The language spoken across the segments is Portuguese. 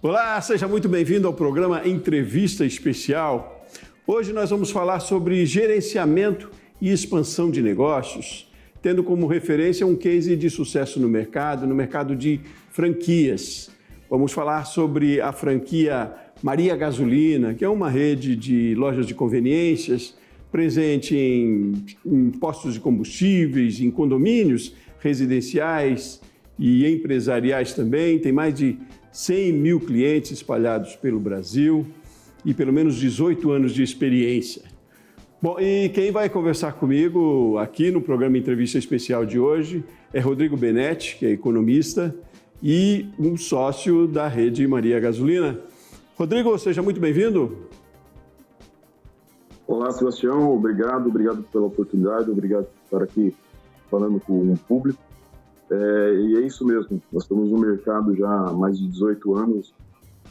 Olá, seja muito bem-vindo ao programa Entrevista Especial. Hoje nós vamos falar sobre gerenciamento e expansão de negócios, tendo como referência um case de sucesso no mercado de franquias. Vamos falar sobre a franquia Maria Gasolina, que é uma rede de lojas de conveniências presente em postos de combustíveis, em condomínios residenciais e empresariais também. Tem mais de 100 mil clientes espalhados pelo Brasil e pelo menos 18 anos de experiência. Bom, e quem vai conversar comigo aqui no programa Entrevista Especial de hoje é Rodrigo Benetti, que é economista e um sócio da rede Maria Gasolina. Rodrigo, seja muito bem-vindo. Olá, Sebastião, obrigado pela oportunidade, obrigado por estar aqui falando com o público. E é isso mesmo, nós estamos no mercado já há mais de 18 anos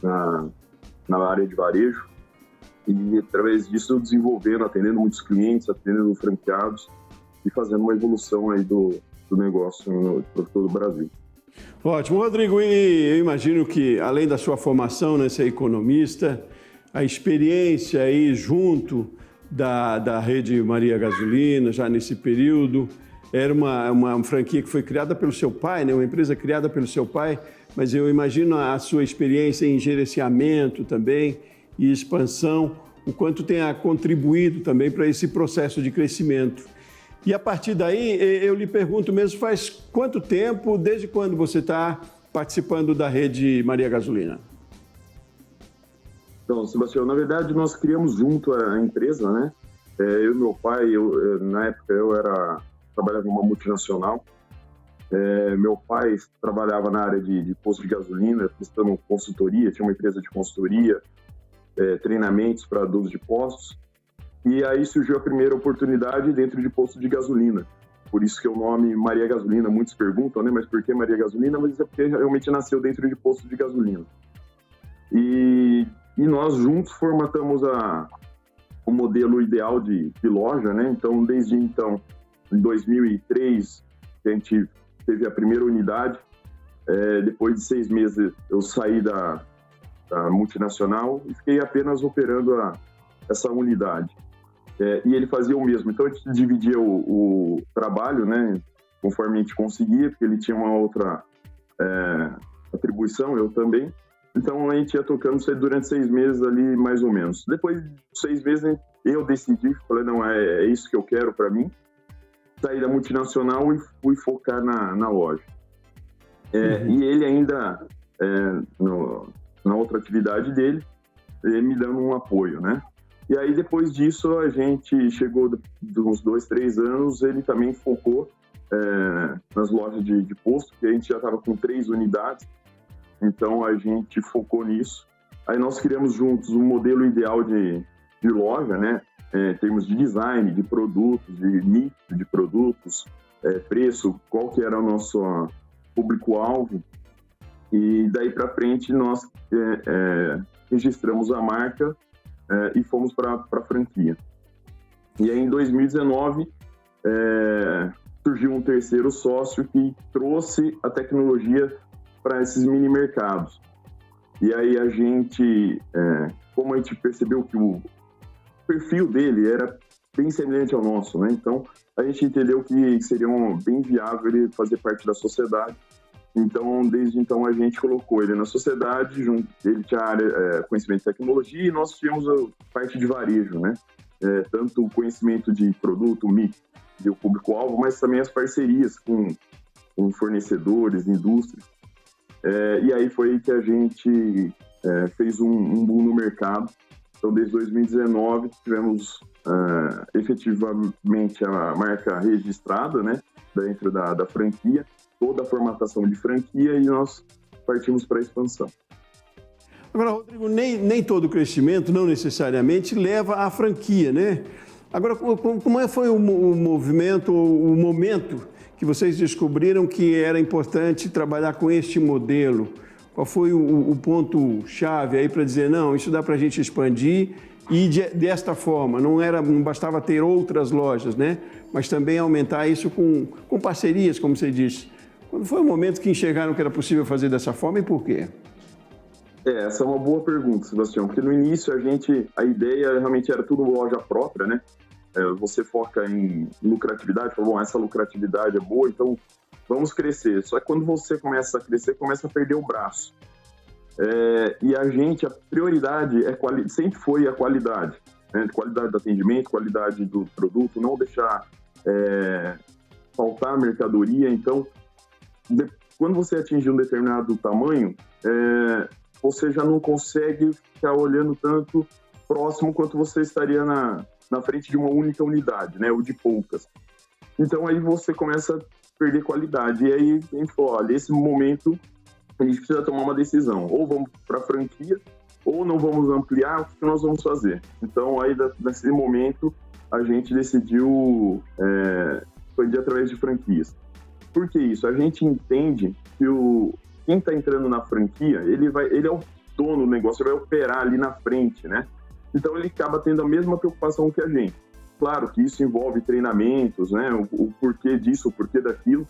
na área de varejo e através disso desenvolvendo, atendendo muitos clientes, atendendo franqueados e fazendo uma evolução aí do negócio para todo o Brasil. Ótimo, Rodrigo, e eu imagino que além da sua formação, né, ser economista, a experiência aí junto da rede Maria Gasolina, já nesse período, era uma franquia que foi criada pelo seu pai, né? Uma empresa criada pelo seu pai, mas eu imagino a sua experiência em gerenciamento também e expansão, o quanto tenha contribuído também para esse processo de crescimento. E a partir daí, eu lhe pergunto mesmo, faz quanto tempo, desde quando você está participando da rede Maria Gasolina? Então, Sebastião, na verdade nós criamos junto a empresa, né? Eu e meu pai, na época trabalhava em uma multinacional. Meu pai trabalhava na área de posto de gasolina, prestando consultoria, tinha uma empresa de consultoria, treinamentos para donos de postos. E aí surgiu a primeira oportunidade dentro de posto de gasolina. Por isso que é o nome Maria Gasolina. Muitos perguntam, né? Mas por que Maria Gasolina? Mas é porque realmente nasceu dentro de posto de gasolina. E nós juntos formatamos o modelo ideal de loja, né? Então, desde então, em 2003, a gente teve a primeira unidade. Depois de 6 meses, eu saí da multinacional e fiquei apenas operando essa unidade. E ele fazia o mesmo. Então, a gente dividia o trabalho, né, conforme a gente conseguia, porque ele tinha uma outra atribuição, eu também. Então, a gente ia tocando durante 6 meses ali, mais ou menos. Depois de 6 meses, eu decidi, falei, não, é isso que eu quero para mim. Saí da multinacional e fui focar na loja. E ele ainda, na outra atividade dele, me dando um apoio, né? E aí, depois disso, a gente chegou de uns 2, 3 anos, ele também focou nas lojas de posto, que a gente já estava com 3 unidades, então a gente focou nisso. Aí nós criamos juntos um modelo ideal de loja, né? Em termos de design, de produtos, de mix de produtos, preço, qual que era o nosso público-alvo. E daí para frente nós registramos a marca e fomos para a franquia. E aí em 2019 surgiu um terceiro sócio que trouxe a tecnologia para esses mini mercados. E aí a gente, como a gente percebeu que o perfil dele era bem semelhante ao nosso, né? Então, a gente entendeu que seria bem viável ele fazer parte da sociedade. Então, desde então, a gente colocou ele na sociedade, ele tinha área, conhecimento de tecnologia e nós tínhamos a parte de varejo, né? Tanto o conhecimento de produto, mix, de público-alvo, mas também as parcerias com fornecedores, indústrias. E aí foi que a gente fez um boom no mercado. Então, desde 2019, tivemos efetivamente a marca registrada, né, dentro da franquia, toda a formatação de franquia e nós partimos para a expansão. Agora, Rodrigo, nem todo crescimento, não necessariamente, leva à franquia, né? Agora, como foi o movimento, o momento que vocês descobriram que era importante trabalhar com este modelo? Qual foi o ponto-chave aí para dizer, não, isso dá para a gente expandir e desta forma, não bastava ter outras lojas, né? Mas também aumentar isso com parcerias, como você disse. Quando foi o momento que enxergaram que era possível fazer dessa forma e por quê? Essa é uma boa pergunta, Sebastião, porque no início a ideia realmente era tudo loja própria, né? Você foca em lucratividade, fala, bom, essa lucratividade é boa, então vamos crescer. Só que quando você começa a crescer, começa a perder o braço. E a prioridade sempre foi a qualidade, né? Qualidade do atendimento, qualidade do produto, não deixar faltar mercadoria. Então, quando você atingir um determinado tamanho, você já não consegue ficar olhando tanto próximo quanto você estaria na frente de uma única unidade, né? Ou de poucas. Então, aí você começa a perder qualidade. E aí a gente falou, olha, nesse momento a gente precisa tomar uma decisão. Ou vamos para a franquia, ou não vamos ampliar, o que nós vamos fazer? Então, aí nesse momento, a gente decidiu expandir através de franquias. Por que isso? A gente entende que quem está entrando na franquia, ele é o dono do negócio, ele vai operar ali na frente, né? Então, ele acaba tendo a mesma preocupação que a gente. Claro que isso envolve treinamentos, né? O porquê disso, o porquê daquilo,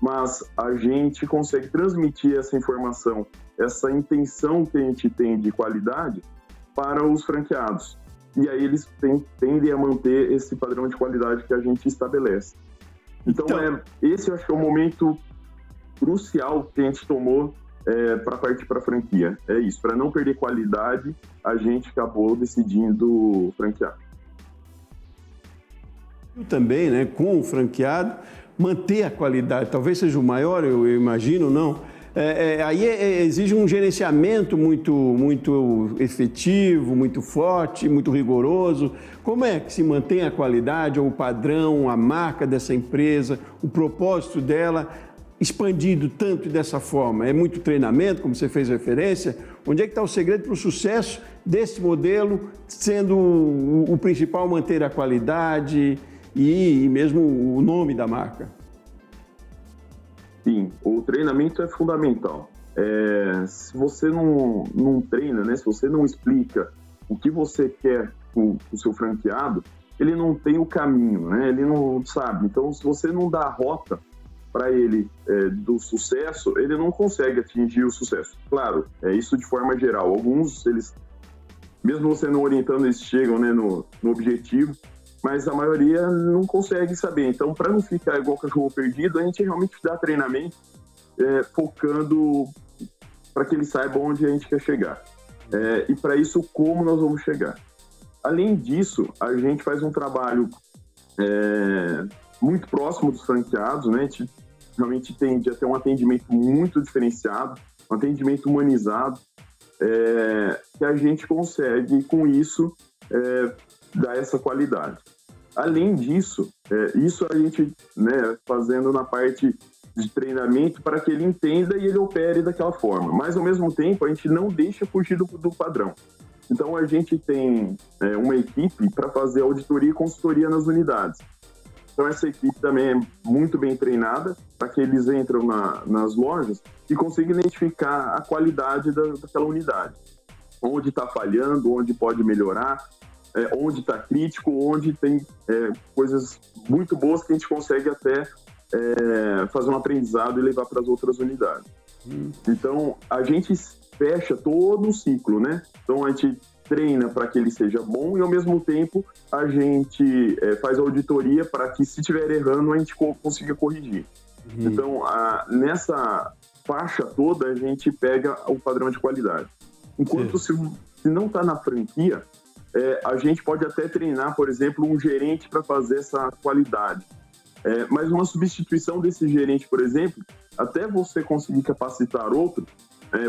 mas a gente consegue transmitir essa informação, essa intenção que a gente tem de qualidade para os franqueados. E aí eles tendem a manter esse padrão de qualidade que a gente estabelece. Então esse eu acho que é o momento crucial que a gente tomou para partir para a franquia. É isso, para não perder qualidade, a gente acabou decidindo franquear. Também, né, com o franqueado, manter a qualidade, talvez seja o maior, eu imagino, não? Aí exige um gerenciamento muito efetivo, muito forte, muito rigoroso. Como é que se mantém a qualidade, ou o padrão, a marca dessa empresa, o propósito dela expandido tanto dessa forma? É muito treinamento, como você fez referência? Onde é que está o segredo para o sucesso desse modelo, sendo o principal manter a qualidade e mesmo o nome da marca? Sim, o treinamento é fundamental. Se você não treina, né, se você não explica o que você quer com o seu franqueado, ele não tem o caminho, né? Ele não sabe. Então, se você não dá a rota para ele do sucesso, ele não consegue atingir o sucesso. Claro, isso de forma geral. Alguns, mesmo você não orientando, eles chegam, né, no objetivo, mas a maioria não consegue saber. Então, para não ficar igual cachorro perdido, a gente realmente dá treinamento focando para que ele saiba onde a gente quer chegar. E para isso, como nós vamos chegar. Além disso, a gente faz um trabalho muito próximo dos franqueados, né? A gente realmente tende a ter um atendimento muito diferenciado, um atendimento humanizado, que a gente consegue, com isso, dar essa qualidade. Além disso, isso a gente, né, fazendo na parte de treinamento para que ele entenda e ele opere daquela forma. Mas, ao mesmo tempo, a gente não deixa fugir do padrão. Então, a gente tem uma equipe para fazer auditoria e consultoria nas unidades. Então, essa equipe também é muito bem treinada para que eles entram nas lojas e consigam identificar a qualidade daquela unidade. Onde está falhando, onde pode melhorar, onde está crítico, onde tem coisas muito boas que a gente consegue até fazer um aprendizado e levar para as outras unidades. Então, a gente fecha todo o ciclo, né? Então, a gente treina para que ele seja bom e, ao mesmo tempo, a gente faz auditoria para que, se estiver errando, a gente consiga corrigir. Então, nessa faixa toda, a gente pega o padrão de qualidade. Enquanto se não está na franquia, a gente pode até treinar, por exemplo, um gerente para fazer essa qualidade. Mas uma substituição desse gerente, por exemplo, até você conseguir capacitar outro,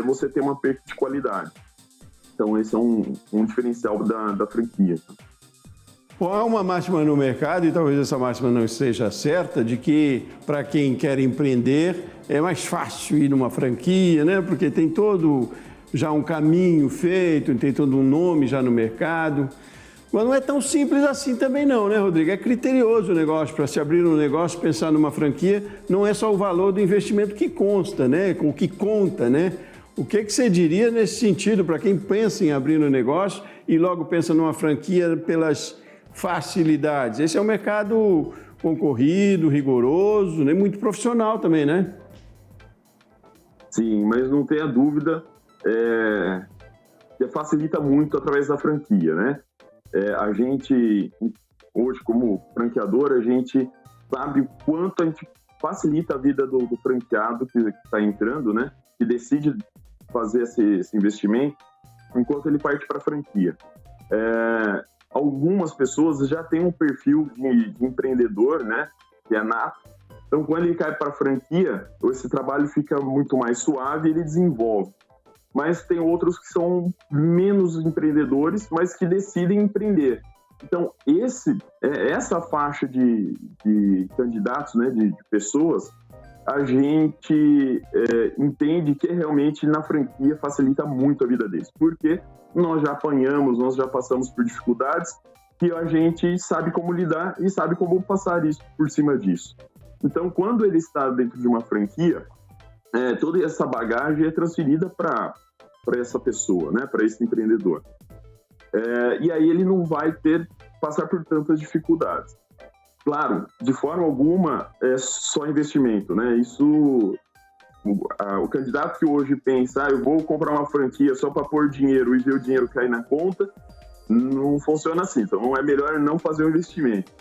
você tem uma perda de qualidade. Então, esse é um diferencial da franquia. Bom, há uma máxima no mercado, e talvez essa máxima não esteja certa, de que para quem quer empreender é mais fácil ir numa franquia, né? Porque tem todo já um caminho feito, tem todo um nome já no mercado. Mas não é tão simples assim também não, né, Rodrigo? É criterioso o negócio. Para se abrir um negócio, pensar numa franquia, não é só o valor do investimento que consta, né? O que conta, né? O que você diria nesse sentido para quem pensa em abrir um negócio e logo pensa numa franquia pelas facilidades? Esse é um mercado concorrido, rigoroso, né? Muito profissional também, né? Sim, mas não tenha dúvida, que facilita muito através da franquia, né? A gente, hoje, como franqueador, a gente sabe o quanto a gente facilita a vida do franqueado que está entrando, né? Que decide fazer esse investimento, enquanto ele parte para a franquia. Algumas pessoas já têm um perfil de empreendedor, né? Que é nato. Então, quando ele cai para a franquia, esse trabalho fica muito mais suave e ele desenvolve. Mas tem outros que são menos empreendedores, mas que decidem empreender. Então, essa faixa de candidatos, né, de pessoas, a gente entende que realmente na franquia facilita muito a vida deles. Porque nós já apanhamos, nós já passamos por dificuldades que a gente sabe como lidar e sabe como passar isso por cima disso. Então, quando ele está dentro de uma franquia, toda essa bagagem é transferida para essa pessoa, né, para esse empreendedor. E aí ele não vai passar por tantas dificuldades. Claro, de forma alguma é só investimento, né? Isso, o candidato que hoje pensa, eu vou comprar uma franquia só para pôr dinheiro e ver o dinheiro cair na conta, não funciona assim. Então, é melhor não fazer o investimento.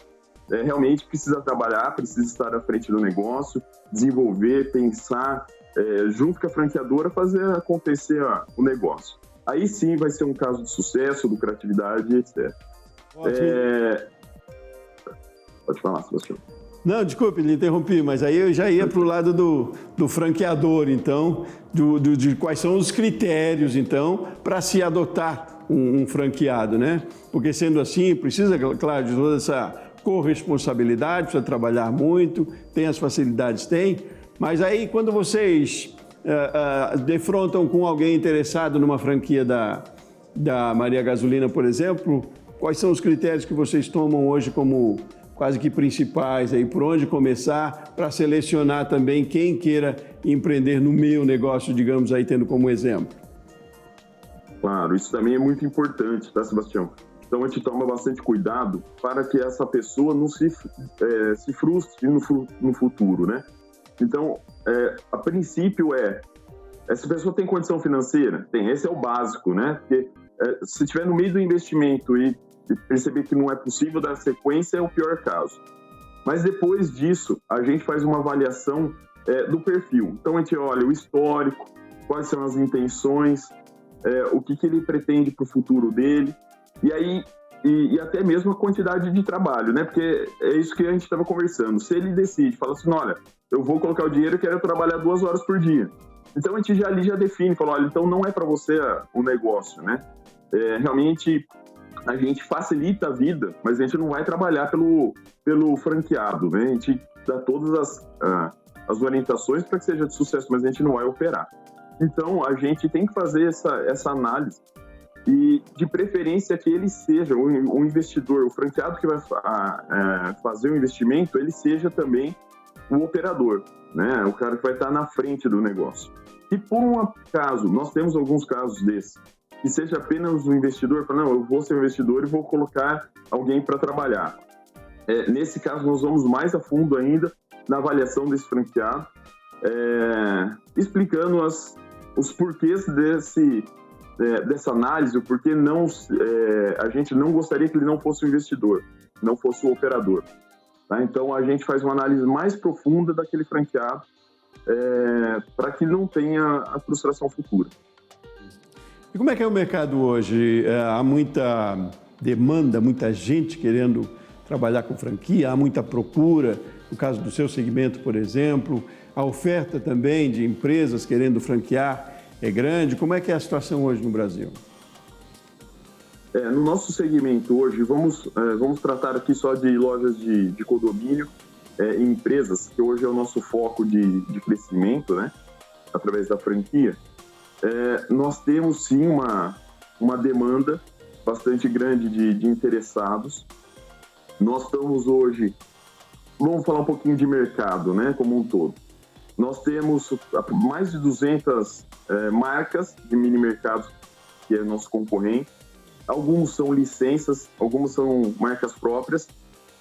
Realmente precisa trabalhar, precisa estar à frente do negócio, desenvolver, pensar, junto com a franqueadora, fazer acontecer o negócio. Aí sim vai ser um caso de sucesso, lucratividade, etc. Pode falar, Sebastião. Não, desculpe, lhe interrompi, mas aí eu já ia para o lado do franqueador, então, de quais são os critérios, então, para se adotar um franqueado, né? Porque sendo assim, precisa, claro, de toda essa corresponsabilidade, precisa trabalhar muito, tem as facilidades, mas aí quando vocês defrontam com alguém interessado numa franquia da Maria Gasolina, por exemplo, quais são os critérios que vocês tomam hoje como quase que principais, aí, por onde começar para selecionar também quem queira empreender no meu negócio, digamos aí, tendo como exemplo? Claro, isso também é muito importante, tá, Sebastião? Então a gente toma bastante cuidado para que essa pessoa não se frustre no futuro, né? Então, a princípio essa pessoa tem condição financeira? Tem, esse é o básico, né? Porque se estiver no meio do investimento e perceber que não é possível dar sequência, é o pior caso. Mas depois disso, a gente faz uma avaliação do perfil. Então a gente olha o histórico, quais são as intenções, o que ele pretende para o futuro dele, e aí e até mesmo a quantidade de trabalho, né? Porque é isso que a gente estava conversando. Se ele decide, fala assim, olha, eu vou colocar o dinheiro e quero trabalhar 2 horas por dia. Então a gente já define, fala, olha, então não é para você o negócio, né? Realmente a gente facilita a vida, mas a gente não vai trabalhar pelo franqueado, né? A gente dá todas as orientações para que seja de sucesso, mas a gente não vai operar. Então a gente tem que fazer essa análise e, de preferência, que ele seja o investidor, o franqueado que vai fazer o investimento, ele seja também o operador, né? O cara que vai estar na frente do negócio. E por um acaso, nós temos alguns casos desses, que seja apenas o investidor, fala, não, eu vou ser um investidor e vou colocar alguém para trabalhar. Nesse caso, nós vamos mais a fundo ainda na avaliação desse franqueado, explicando os porquês dessa análise, o porquê a gente não gostaria que ele não fosse o investidor, não fosse o operador. Tá? Então, a gente faz uma análise mais profunda daquele franqueado para que não tenha a frustração futura. E como é que é o mercado hoje? Há muita demanda, muita gente querendo trabalhar com franquia, há muita procura, no caso do seu segmento, por exemplo, a oferta também de empresas querendo franquear é grande. Como é que é a situação hoje no Brasil? No nosso segmento hoje, vamos tratar aqui só de lojas de condomínio e empresas, que hoje é o nosso foco de crescimento, né, através da franquia. Nós temos sim uma demanda bastante grande de interessados. Nós estamos hoje, vamos falar um pouquinho de mercado, né, como um todo. Nós temos mais de 200 marcas de mini mercados, que é nosso concorrente. Alguns são licenças, algumas são marcas próprias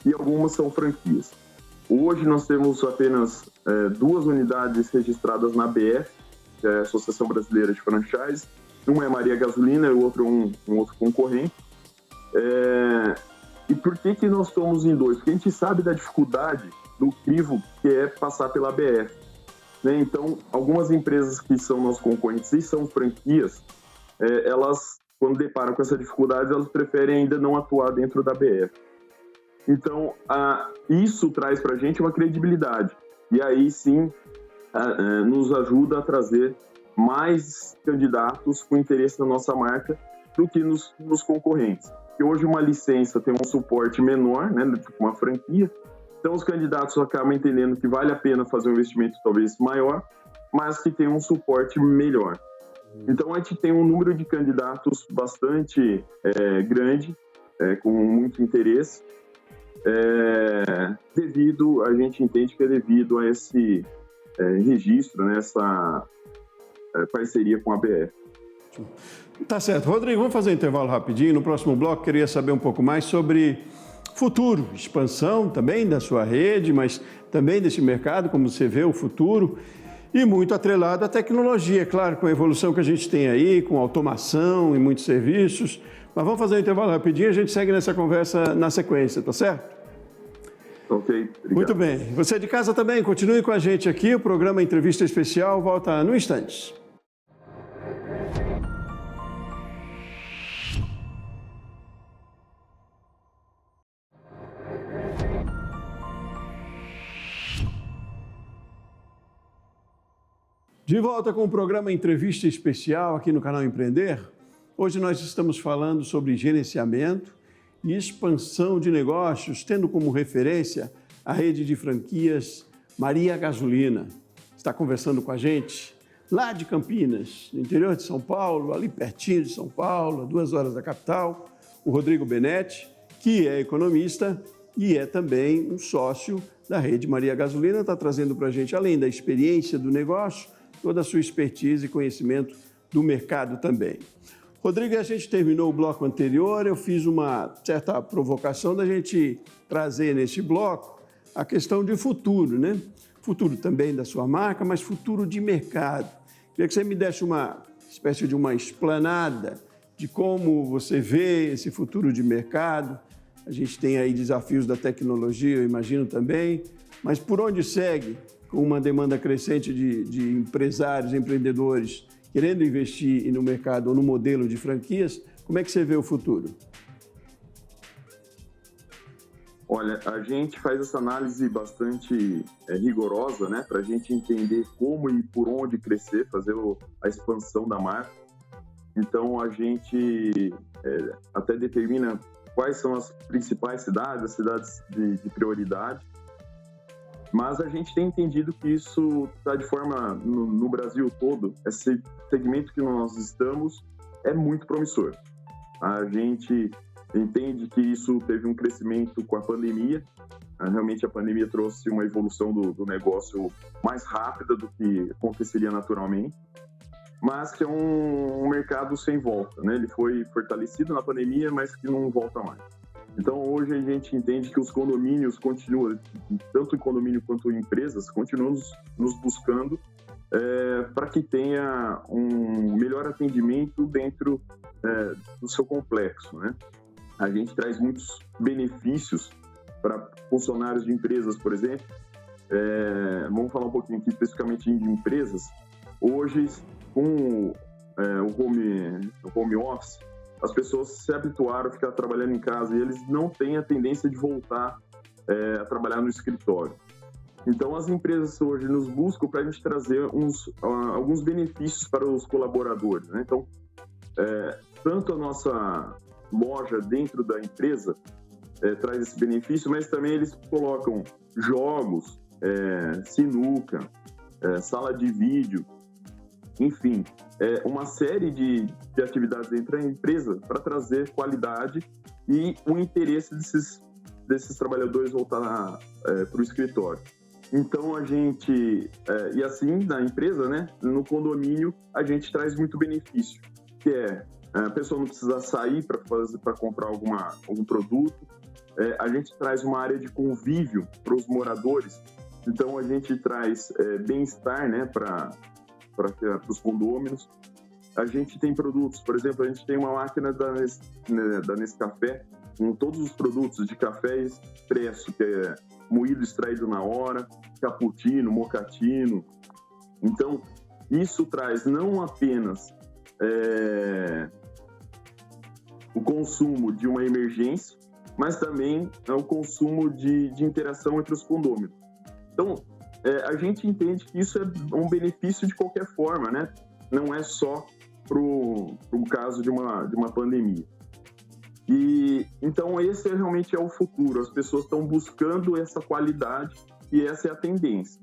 e algumas são franquias. Hoje nós temos apenas 2 unidades registradas na ABF, que é a Associação Brasileira de Franchise, Um é Maria Gasolina e o outro um outro concorrente. E por que nós estamos em dois? Porque a gente sabe da dificuldade do crivo que é passar pela BR. Né? Então, algumas empresas que são nossos concorrentes e são franquias, elas, quando deparam com essa dificuldade, elas preferem ainda não atuar dentro da BR. Então, isso traz para a gente uma credibilidade. E aí, sim, nos ajuda a trazer mais candidatos com interesse na nossa marca do que nos concorrentes. Porque hoje uma licença tem um suporte menor, né, uma franquia, então os candidatos acabam entendendo que vale a pena fazer um investimento talvez maior, mas que tem um suporte melhor. Então a gente tem um número de candidatos bastante grande, com muito interesse, a gente entende que é devido a esse registro, né, essa parceria com a BR. Tá certo. Rodrigo, vamos fazer um intervalo rapidinho. No próximo bloco, queria saber um pouco mais sobre futuro, expansão também da sua rede, mas também desse mercado, como você vê o futuro, e muito atrelado à tecnologia, claro, com a evolução que a gente tem aí, com automação e muitos serviços. Mas vamos fazer um intervalo rapidinho e a gente segue nessa conversa na sequência, tá certo? Ok, obrigado. Muito bem. Você de casa também, continue com a gente aqui. O programa Entrevista Especial volta no instante. De volta com o programa Entrevista Especial aqui no canal Empreender. Hoje nós estamos falando sobre gerenciamento e expansão de negócios, tendo como referência a rede de franquias Maria Gasolina. Está conversando com a gente lá de Campinas, no interior de São Paulo, ali pertinho de São Paulo, a 2 horas da capital, o Rodrigo Benetti, que é economista e é também um sócio da rede Maria Gasolina, está trazendo para a gente, além da experiência do negócio, toda a sua expertise e conhecimento do mercado também. Rodrigo, a gente terminou o bloco anterior, eu fiz uma certa provocação da gente trazer nesse bloco a questão de futuro, né? Futuro também da sua marca, mas futuro de mercado. Queria que você me desse uma espécie de uma explanada de como você vê esse futuro de mercado. A gente tem aí desafios da tecnologia, eu imagino também, mas por onde segue com uma demanda crescente de empresários, empreendedores querendo investir no mercado ou no modelo de franquias, como é que você vê o futuro? Olha, a gente faz essa análise bastante rigorosa, né, para a gente entender como e por onde crescer, fazer a expansão da marca. Então, a gente até determina quais são as principais cidades, as cidades de prioridade, mas a gente tem entendido que isso está de forma, no Brasil todo, esse segmento que nós estamos é muito promissor. A gente entende que isso teve um crescimento com a pandemia. Realmente a pandemia trouxe uma evolução do negócio mais rápida do que aconteceria naturalmente, mas que é um mercado sem volta, né? Ele foi fortalecido na pandemia, mas que não volta mais. Então hoje a gente entende que os condomínios continuam, tanto em condomínio quanto em empresas, continuam nos buscando para que tenha um melhor atendimento dentro do seu complexo, né? A gente traz muitos benefícios para funcionários de empresas, por exemplo. Vamos falar um pouquinho aqui especificamente de empresas. Hoje, com o home office, as pessoas se habituaram a ficar trabalhando em casa e eles não têm a tendência de voltar a trabalhar no escritório. Então, as empresas hoje nos buscam para a gente trazer alguns benefícios para os colaboradores, né? Então, tanto a nossa loja dentro da empresa traz esse benefício, mas também eles colocam jogos, sinuca, sala de vídeo, enfim, uma série de atividades dentro da empresa para trazer qualidade e o interesse desses trabalhadores voltar para o escritório. Então, a gente, e assim, na empresa, né, no condomínio, a gente traz muito benefício, que a pessoa não precisa sair para comprar algum produto. A gente traz uma área de convívio para os moradores. Então, a gente traz bem-estar, né, para os condôminos. a gente tem produtos, por exemplo, a gente tem uma máquina da Nescafé, com todos os produtos de café expresso, que é moído, extraído na hora, cappuccino, mocatino. Então, isso traz não apenas o consumo de uma emergência, mas também o consumo de interação entre os condôminos. Então, a gente entende que isso é um benefício de qualquer forma, né? Não é só para o caso de uma pandemia. E então esse realmente é o futuro. As pessoas estão buscando essa qualidade e essa é a tendência.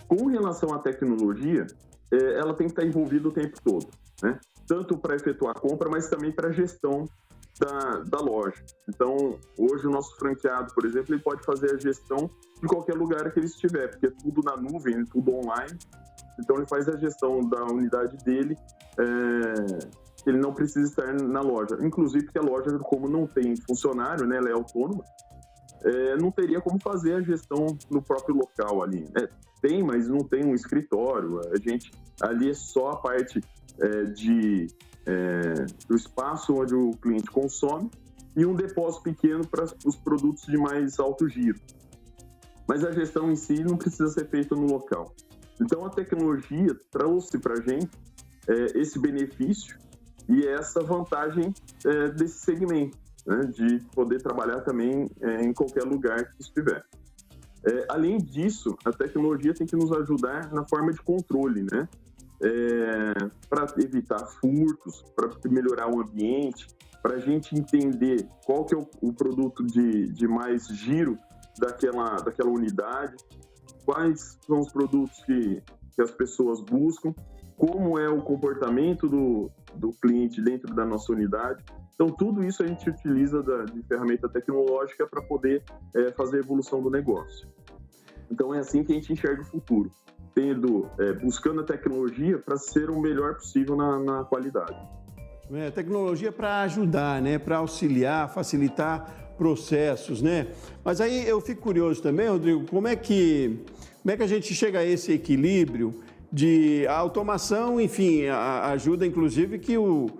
Com relação à tecnologia, ela tem que estar envolvida o tempo todo, né? Tanto para efetuar a compra, mas também para a gestão da loja. Então, hoje o nosso franqueado, por exemplo, ele pode fazer a gestão de qualquer lugar que ele estiver, porque é tudo na nuvem, tudo online. Então, ele faz a gestão da unidade dele, ele não precisa estar na loja. Inclusive, porque a loja, como não tem funcionário, né, ela é autônoma, não teria como fazer a gestão no próprio local ali. Tem, mas não tem um escritório. Ali é só a parte do espaço onde o cliente consome e um depósito pequeno para os produtos de mais alto giro. Mas a gestão em si não precisa ser feita no local. Então, a tecnologia trouxe para a gente esse benefício e essa vantagem desse segmento, né, de poder trabalhar também em qualquer lugar que estiver. Além disso, a tecnologia tem que nos ajudar na forma de controle, né? Para evitar furtos, para melhorar o ambiente, para a gente entender qual que é o produto de mais giro daquela unidade, quais são os produtos que as pessoas buscam, como é o comportamento do cliente dentro da nossa unidade. Então, tudo isso a gente utiliza de ferramenta tecnológica para poder fazer a evolução do negócio. Então, é assim que a gente enxerga o futuro, buscando a tecnologia para ser o melhor possível na qualidade. Tecnologia para ajudar, né? Para auxiliar, facilitar processos, né? Mas aí eu fico curioso também, Rodrigo, como é que a gente chega a esse equilíbrio de automação, enfim, ajuda inclusive que o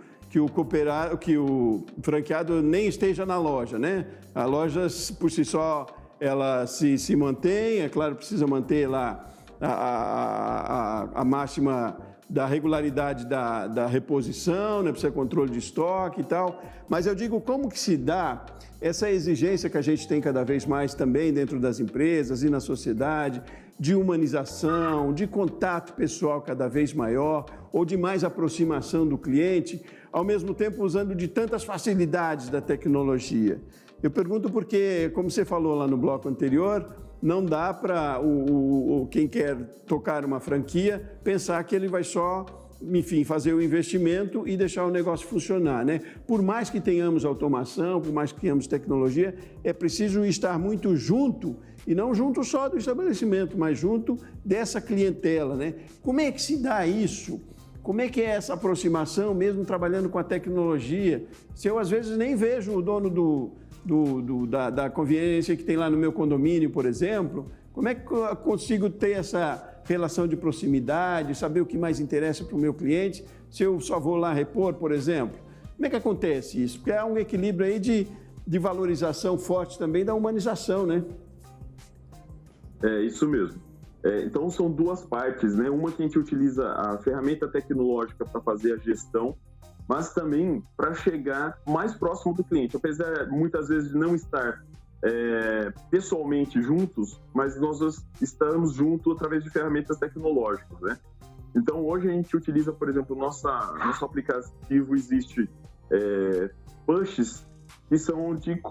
franqueado nem esteja na loja, né? A loja, por si só, ela se mantém, é claro, precisa manter lá a máxima da regularidade da reposição, né? Precisa de controle de estoque e tal, mas eu digo, como que se dá essa exigência que a gente tem cada vez mais também dentro das empresas e na sociedade, de humanização, de contato pessoal cada vez maior, ou de mais aproximação do cliente, ao mesmo tempo usando de tantas facilidades da tecnologia. Eu pergunto porque, como você falou lá no bloco anterior, não dá para quem quer tocar uma franquia pensar que ele vai só, enfim, fazer o investimento e deixar o negócio funcionar, né? Por mais que tenhamos automação, por mais que tenhamos tecnologia, é preciso estar muito junto, e não junto só do estabelecimento, mas junto dessa clientela, né? Como é que se dá isso? Como é que é essa aproximação, mesmo trabalhando com a tecnologia? Se eu, às vezes, nem vejo o dono da conveniência que tem lá no meu condomínio, por exemplo, como é que eu consigo ter essa relação de proximidade, saber o que mais interessa para o meu cliente, se eu só vou lá repor, por exemplo? Como é que acontece isso? Porque há um equilíbrio aí de valorização forte também da humanização, né? É isso mesmo. Então, são duas partes, né? Uma que a gente utiliza a ferramenta tecnológica para fazer a gestão, mas também para chegar mais próximo do cliente. Apesar, muitas vezes, de não estar pessoalmente juntos, mas nós estamos juntos através de ferramentas tecnológicas, né? Então, hoje a gente utiliza, por exemplo, nosso aplicativo existe pushes que são de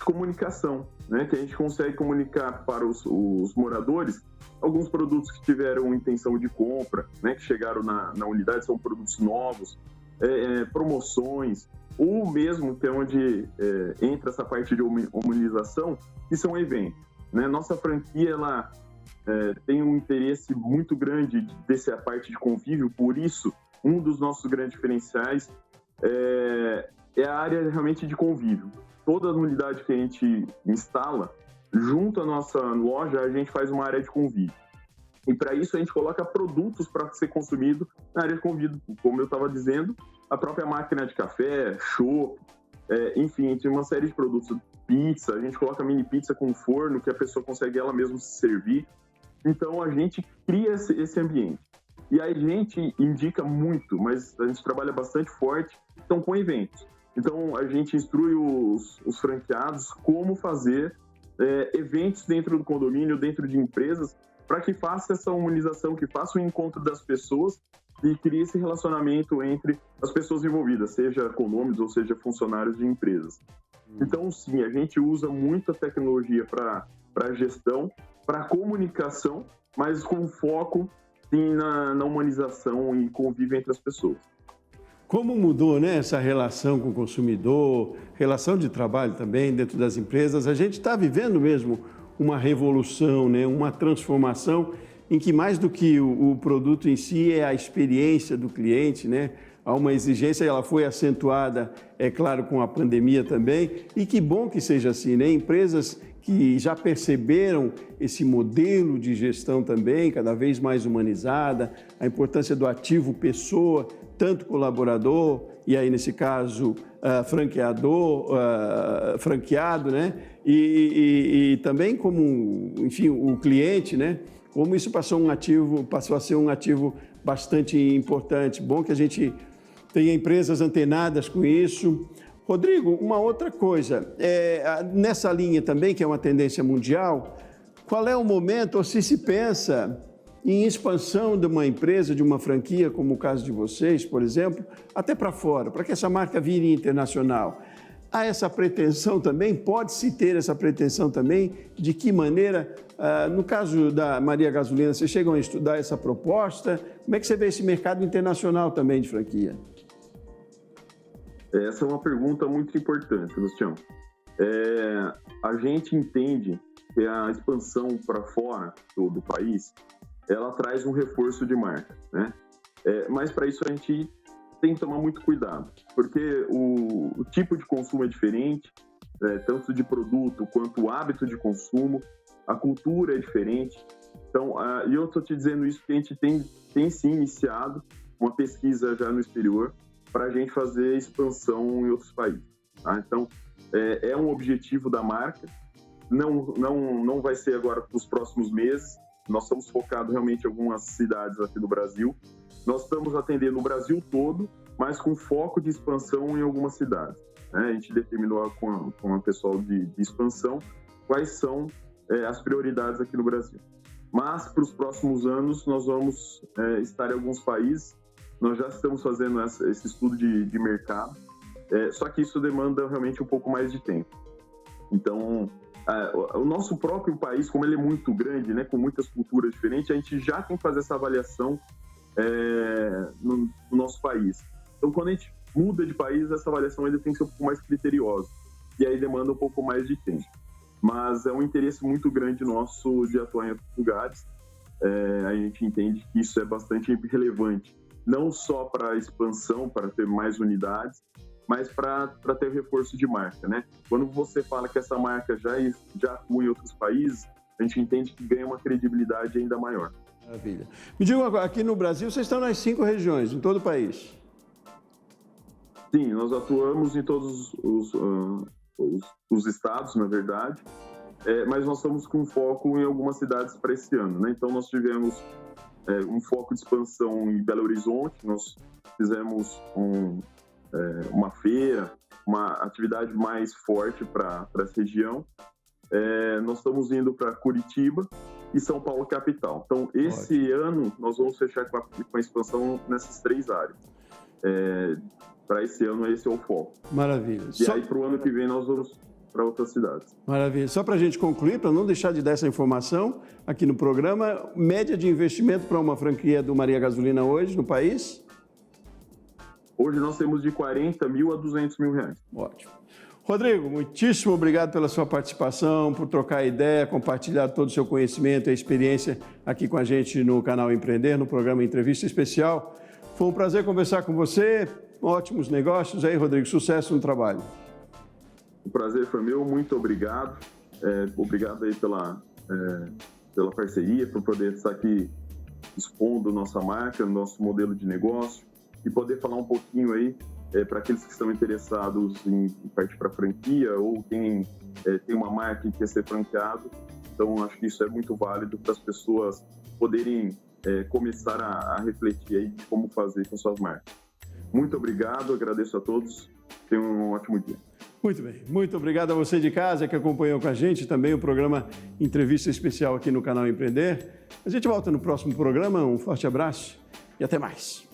comunicação, né? Que a gente consegue comunicar para os moradores alguns produtos que tiveram intenção de compra, né? Que chegaram na unidade, são produtos novos, promoções, ou mesmo que é onde entra essa parte de humanização, que são eventos, né? Nossa franquia, ela tem um interesse muito grande dessa parte de convívio, por isso, um dos nossos grandes diferenciais é a área realmente de convívio. Toda unidade que a gente instala, junto à nossa loja, a gente faz uma área de convívio. E para isso a gente coloca produtos para ser consumido na área de convívio, como eu estava dizendo, a própria máquina de café, chopp, enfim, tem uma série de produtos, pizza, a gente coloca mini pizza com forno que a pessoa consegue ela mesma se servir. Então a gente cria esse ambiente. E aí a gente indica muito, mas a gente trabalha bastante forte, então com eventos. Então a gente instrui os franqueados como fazer eventos dentro do condomínio, dentro de empresas, para que faça essa humanização, que faça o encontro das pessoas e crie esse relacionamento entre as pessoas envolvidas, seja condôminos ou seja funcionários de empresas. Então, sim, a gente usa muita tecnologia para gestão, para comunicação, mas com foco, sim, na humanização e convívio entre as pessoas. Como mudou, né, essa relação com o consumidor, relação de trabalho também dentro das empresas? A gente está vivendo mesmo uma revolução, né, uma transformação em que mais do que o produto em si é a experiência do cliente, né? Há uma exigência, ela foi acentuada, é claro, com a pandemia também, e que bom que seja assim, né? Empresas que já perceberam esse modelo de gestão também, cada vez mais humanizada, a importância do ativo pessoa, tanto colaborador, e aí nesse caso franqueado, né? E também como, enfim, o cliente, né? Como isso passou a ser um ativo bastante importante. Bom que a gente tenha empresas antenadas com isso. Rodrigo, uma outra coisa, nessa linha também, que é uma tendência mundial, qual é o momento, ou se pensa em expansão de uma empresa, de uma franquia, como o caso de vocês, por exemplo, até para fora, para que essa marca vire internacional? Há essa pretensão também? Pode-se ter essa pretensão também? De que maneira, no caso da Maria Gasolina, vocês chegam a estudar essa proposta? Como é que você vê esse mercado internacional também de franquia? Essa é uma pergunta muito importante, Luciano. A gente entende que a expansão para fora do país, ela traz um reforço de marca, né? Mas para isso a gente tem que tomar muito cuidado, porque o tipo de consumo é diferente, tanto de produto quanto o hábito de consumo, a cultura é diferente. Então, e eu estou te dizendo isso porque a gente tem sim iniciado uma pesquisa já no exterior para a gente fazer expansão em outros países. Tá? Então, é um objetivo da marca, não vai ser agora para os próximos meses, nós estamos focados realmente em algumas cidades aqui do Brasil. Nós estamos atendendo o Brasil todo, mas com foco de expansão em algumas cidades. Né? A gente determinou com o pessoal de expansão quais são as prioridades aqui no Brasil. Mas, para os próximos anos, nós vamos estar em alguns países. Nós já estamos fazendo esse estudo de mercado, só que isso demanda realmente um pouco mais de tempo. Então, o nosso próprio país, como ele é muito grande, né, com muitas culturas diferentes, a gente já tem que fazer essa avaliação no nosso país. Então, quando a gente muda de país, essa avaliação ainda tem que ser um pouco mais criteriosa, e aí demanda um pouco mais de tempo. Mas é um interesse muito grande nosso de atuar em outros lugares. A gente entende que isso é bastante relevante, não só para a expansão, para ter mais unidades, mas para ter reforço de marca, né? Quando você fala que essa marca já atua em outros países, a gente entende que ganha uma credibilidade ainda maior. Maravilha. Me diga agora, aqui no Brasil, vocês estão nas 5 regiões, em todo o país? Sim, nós atuamos em todos os estados, na verdade, mas nós estamos com foco em algumas cidades para esse ano, né? Então, nós tivemos um foco de expansão em Belo Horizonte, nós fizemos uma feira, uma atividade mais forte para essa região. Nós estamos indo para Curitiba e São Paulo capital. Então, esse ano, nós vamos fechar com a expansão nessas 3 áreas. Para esse ano, esse é o foco. Maravilha. E aí, para o ano que vem, nós vamos para outras cidades. Maravilha. Só para a gente concluir, para não deixar de dar essa informação aqui no programa, média de investimento para uma franquia do Maria Gasolina hoje no país? Hoje nós temos de 40 mil a 200 mil reais. Ótimo. Rodrigo, muitíssimo obrigado pela sua participação, por trocar ideia, compartilhar todo o seu conhecimento e experiência aqui com a gente no canal Empreender, no programa Entrevista Especial. Foi um prazer conversar com você. Ótimos negócios aí, Rodrigo. Sucesso no trabalho. O prazer foi meu. Muito obrigado. Obrigado aí pela parceria, por poder estar aqui expondo nossa marca, nosso modelo de negócio e poder falar um pouquinho aí para aqueles que estão interessados em partir para franquia ou tem uma marca e quer ser franqueado. Então, acho que isso é muito válido para as pessoas poderem começar a refletir aí de como fazer com suas marcas. Muito obrigado, agradeço a todos, tenham um ótimo dia. Muito bem, muito obrigado a você de casa que acompanhou com a gente também o programa Entrevista Especial aqui no canal Empreender. A gente volta no próximo programa, um forte abraço e até mais.